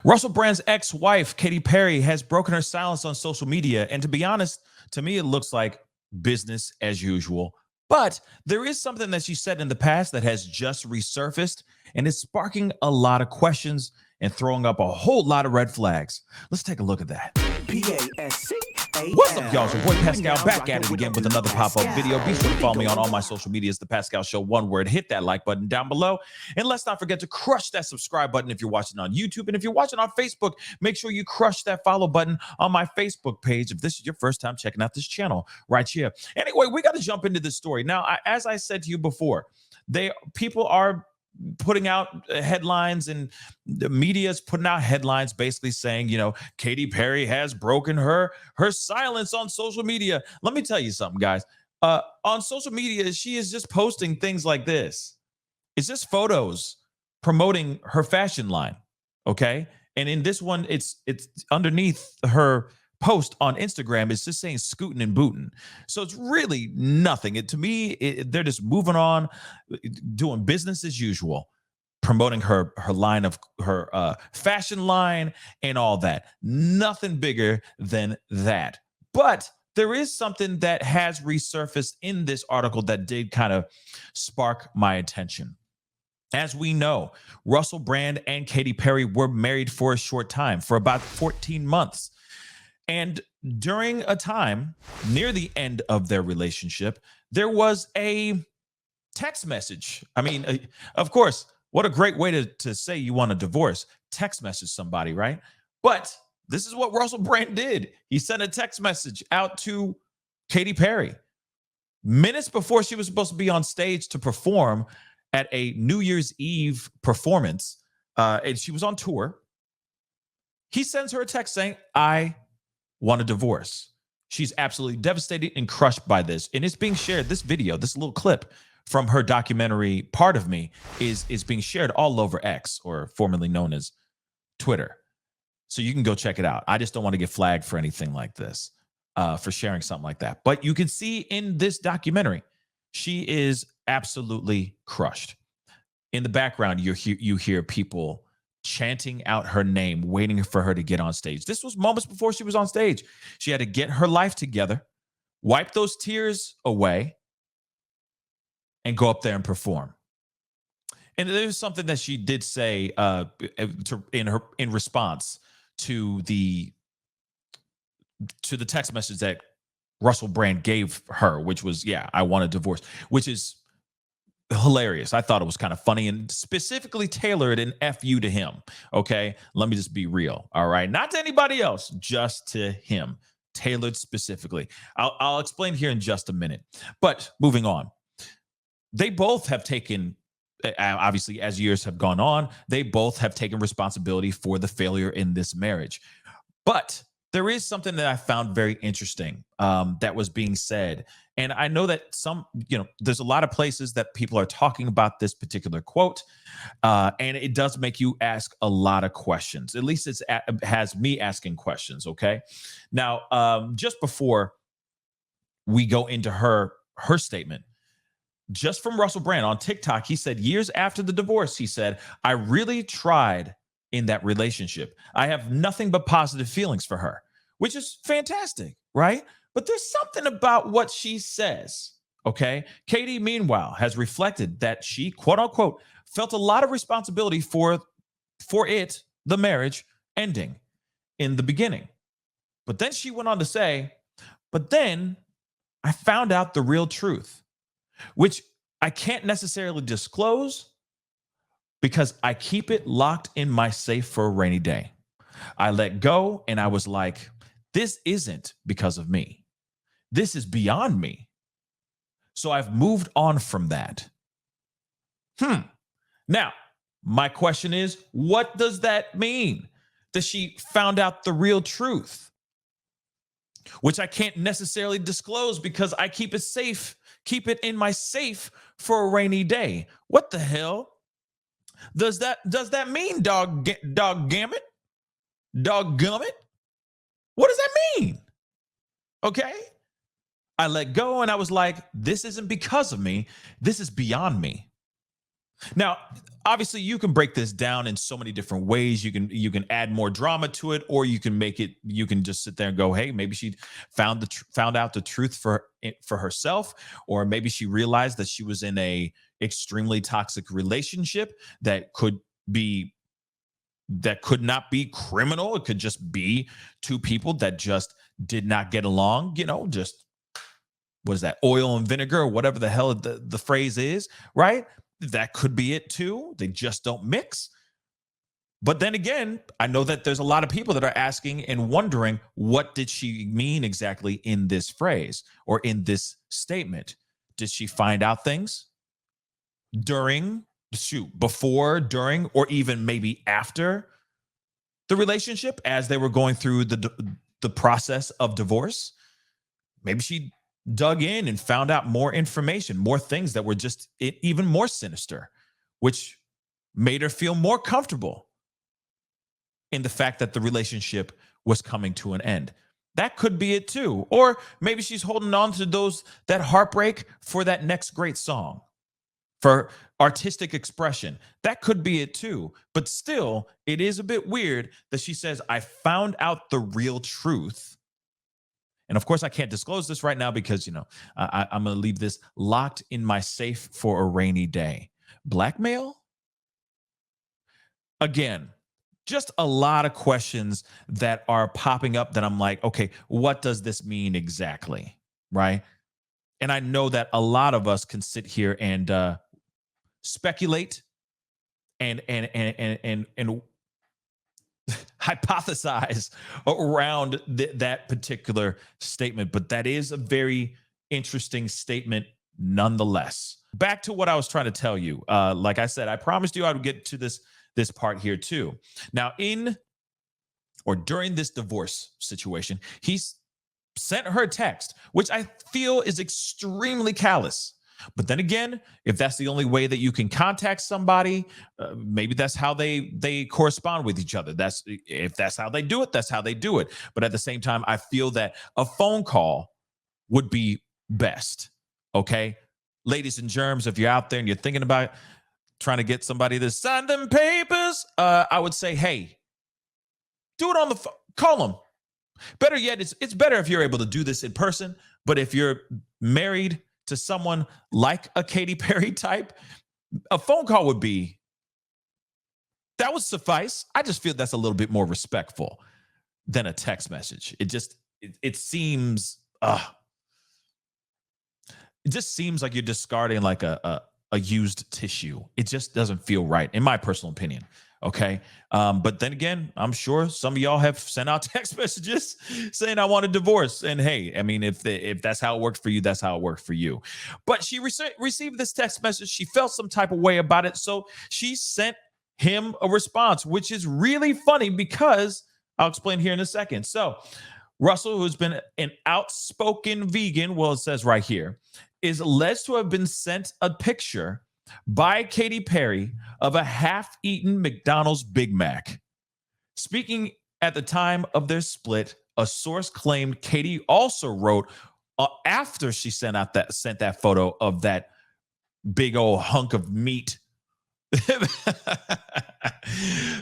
Russell Brand's ex-wife, Katy Perry, has broken her silence on social media. And to be honest, to me, it looks like business as usual. But there is something that she said in the past that has just resurfaced and is sparking a lot of questions and throwing up a whole lot of red flags. Let's take a look at that. What's up, y'all? It's your boy Pascal back at it again with another pop-up video. Be sure to follow me on all my social medias, The Pascal Show, one word. Hit that like button down below. And let's not forget to crush that subscribe button if you're watching on YouTube. And if you're watching on Facebook, make sure you crush that follow button on my Facebook page if this is your first time checking out this channel right here. Anyway, we got to jump into this story. Now, as I said to you before, people are putting out headlines, and the media is putting out headlines basically saying, Katy Perry has broken her silence on social media. Let me tell you something, guys. On social media, she is just posting things like this. It's just photos promoting her fashion line, okay? And in this one, it's underneath her post on Instagram, it's just saying scooting and booting. So it's really nothing. To me, they're just moving on, doing business as usual, promoting her line of her fashion line and all that. Nothing bigger than that. But there is something that has resurfaced in this article that did kind of spark my attention. As we know, Russell Brand and Katy Perry were married for a short time, for about 14 months. And during a time near the end of their relationship, there was a text message. I mean, of course, what a great way to say you want a divorce. Text message somebody, right? But this is what Russell Brand did. He sent a text message out to Katy Perry minutes before she was supposed to be on stage to perform at a New Year's Eve performance. And she was on tour. He sends her a text saying, I want a divorce. She's absolutely devastated and crushed by this. And it's being shared. This video, this little clip from her documentary, Part of Me, is being shared all over X, or formerly known as Twitter. So you can go check it out. I just don't want to get flagged for anything like this, for sharing something like that. But you can see in this documentary, she is absolutely crushed. In the background, you hear people chanting out her name, waiting for her to get on stage. This was moments before she was on stage. She had to get her life together, wipe those tears away, and go up there and perform. And there's something that she did say in response to the text message that Russell Brand gave her, which was, I want a divorce, which is hilarious. I thought it was kind of funny and specifically tailored an FU to him. Okay, let me just be real. All right, not to anybody else, just to him, tailored specifically. I'll explain here in just a minute. But moving on, they both have taken, obviously, as years have gone on, they both have taken responsibility for the failure in this marriage. But there is something that I found very interesting that was being said. And I know that there's a lot of places that people are talking about this particular quote. And it does make you ask a lot of questions. At least it has me asking questions. Okay. Now, just before we go into her statement, just from Russell Brand on TikTok, he said, years after the divorce, he said, I really tried in that relationship. I have nothing but positive feelings for her, which is fantastic, right? But there's something about what she says, okay? Katy, meanwhile, has reflected that she, quote unquote, felt a lot of responsibility for the marriage ending in the beginning. But then she went on to say, but then I found out the real truth, which I can't necessarily disclose because I keep it locked in my safe for a rainy day. I let go and I was like, this isn't because of me. This is beyond me. So I've moved on from that. Now, my question is, what does that mean? That she found out the real truth, which I can't necessarily disclose because I keep it safe, keep it in my safe for a rainy day. What the hell does that mean, doggummit? What does that mean? Okay. I let go and I was like, this isn't because of me. This is beyond me. Now, obviously, you can break this down in so many different ways. You can add more drama to it, or you can make it. You can just sit there and go, "Hey, maybe she found out the truth for herself, or maybe she realized that she was in a extremely toxic relationship be that could not be criminal. It could just be two people that just did not get along. Just what is that, oil and vinegar, or whatever the hell the phrase is, right? That could be it too. They just don't mix. But then again, I know that there's a lot of people that are asking and wondering, what did she mean exactly in this phrase or in this statement? Did she find out things during, before, during, or even maybe after the relationship as they were going through the process of divorce? Maybe she dug in and found out more information, more things that were just even more sinister, which made her feel more comfortable in the fact that the relationship was coming to an end. That could be it too. Or maybe she's holding on to that heartbreak for that next great song, for artistic expression. That could be it too. But still, it is a bit weird that she says, I found out the real truth. And of course, I can't disclose this right now because, I'm going to leave this locked in my safe for a rainy day. Blackmail? Again, just a lot of questions that are popping up that I'm like, okay, what does this mean exactly? Right? And I know that a lot of us can sit here and speculate and hypothesize around that particular statement, but that is a very interesting statement nonetheless. Back to what I was trying to tell you. Like I said, I promised you I would get to this part here too. Now, during this divorce situation, he's sent her a text, which I feel is extremely callous. But then again, if that's the only way that you can contact somebody, maybe that's how they correspond with each other. If that's how they do it, that's how they do it. But at the same time, I feel that a phone call would be best. Okay, ladies and germs, if you're out there and you're thinking about trying to get somebody to sign them papers, I would say, hey, do it on the phone. Call them. Better yet, it's better if you're able to do this in person. But if you're married to someone like a Katy Perry type, a phone call that would suffice. I just feel that's a little bit more respectful than a text message. It seems like you're discarding like a used tissue. It just doesn't feel right, in my personal opinion. Okay. But then again, I'm sure some of y'all have sent out text messages saying, I want a divorce. And hey, I mean, if that's how it worked for you, that's how it worked for you. But she received this text message. She felt some type of way about it. So she sent him a response, which is really funny because I'll explain here in a second. So Russell, who's been an outspoken vegan, well, it says right here, is alleged to have been sent a picture by Katy Perry of a half-eaten McDonald's Big Mac. Speaking at the time of their split, a source claimed Katy also wrote after she sent that photo of that big old hunk of meat,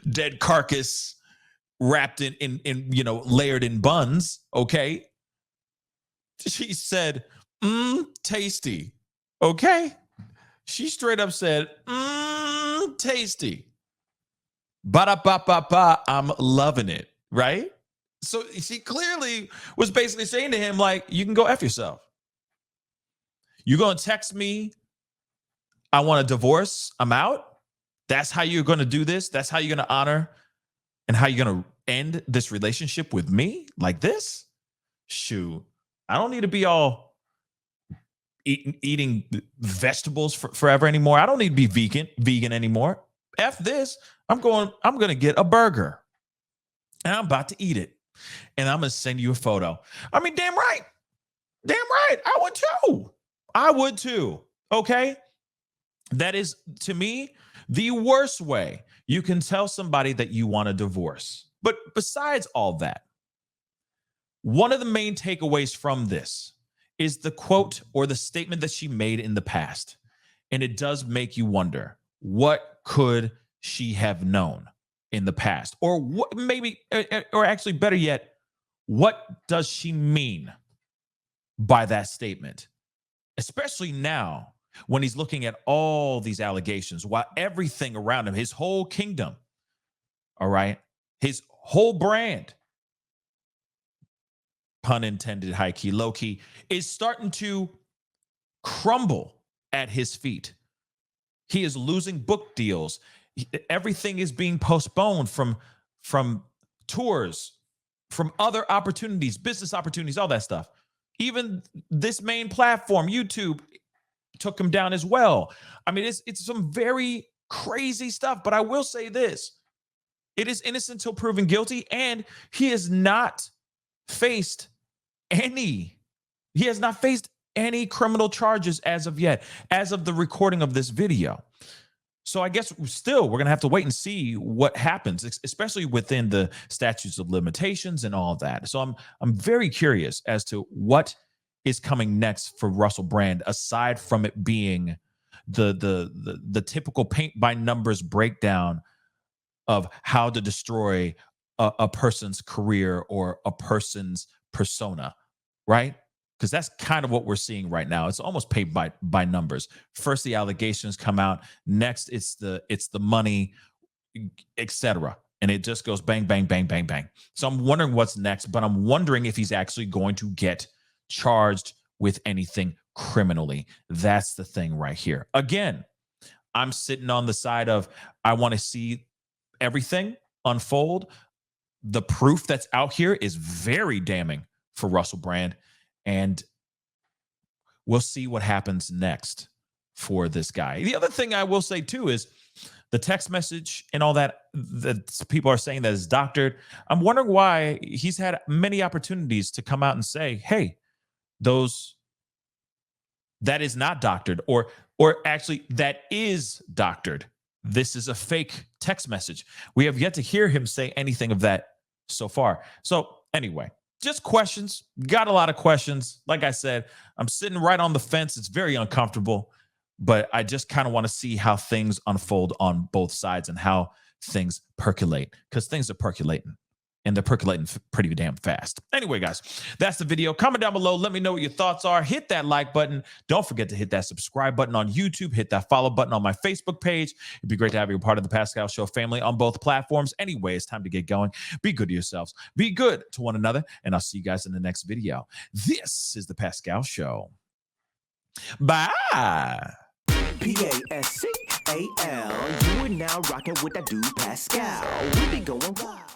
dead carcass wrapped in layered in buns. Okay, she said, tasty. Okay. She straight up said, tasty. Ba-da-ba-ba-ba, I'm loving it, right? So she clearly was basically saying to him, like, you can go F yourself. You're going to text me, I want a divorce, I'm out? That's how you're going to do this? That's how you're going to honor and how you're going to end this relationship with me like this? Shoot, I don't need to be all eating vegetables forever anymore. I don't need to be vegan anymore. F this. I'm going to get a burger and I'm about to eat it. And I'm going to send you a photo. I mean, damn right. I would too. Okay. That is, to me, the worst way you can tell somebody that you want a divorce. But besides all that, one of the main takeaways from this is the quote or the statement that she made in the past. And it does make you wonder, what could she have known in the past? Or what, maybe, or actually better yet, what does she mean by that statement? Especially now when he's looking at all these allegations, while everything around him, his whole kingdom, all right, his whole brand, pun intended, high key, low key, is starting to crumble at his feet. He is losing book deals. Everything is being postponed from tours, from other opportunities, business opportunities, all that stuff. Even this main platform, YouTube, took him down as well. I mean, it's some very crazy stuff, but I will say this. It is innocent until proven guilty, and he has not faced any criminal charges as of yet, as of the recording of this video. So I guess still we're going to have to wait and see what happens, especially within the statutes of limitations and all of that. So I'm very curious as to what is coming next for Russell Brand, aside from it being the typical paint by numbers breakdown of how to destroy a person's career or a person's persona, right? Because that's kind of what we're seeing right now. It's almost paid by numbers. First, the allegations come out. Next, it's the money, etc. And it just goes bang, bang, bang, bang, bang. So I'm wondering what's next, but I'm wondering if he's actually going to get charged with anything criminally. That's the thing right here. Again, I'm sitting on the side of I want to see everything unfold. The proof that's out here is very damning for Russell Brand. And we'll see what happens next for this guy. The other thing I will say too is the text message and all that people are saying that is doctored. I'm wondering why he's had many opportunities to come out and say, hey, that is not doctored, or actually that is doctored. This is a fake text message. We have yet to hear him say anything of that so far. So anyway, just questions. Got a lot of questions. Like I said, I'm sitting right on the fence. It's very uncomfortable, but I just kind of want to see how things unfold on both sides and how things percolate, because things are percolating, and they're percolating pretty damn fast. Anyway, guys, that's the video. Comment down below. Let me know what your thoughts are. Hit that like button. Don't forget to hit that subscribe button on YouTube. Hit that follow button on my Facebook page. It'd be great to have you a part of the Pascal Show family on both platforms. Anyway, it's time to get going. Be good to yourselves. Be good to one another. And I'll see you guys in the next video. This is the Pascal Show. Bye. Pascal, you are now rocking with that dude Pascal. We be going wild.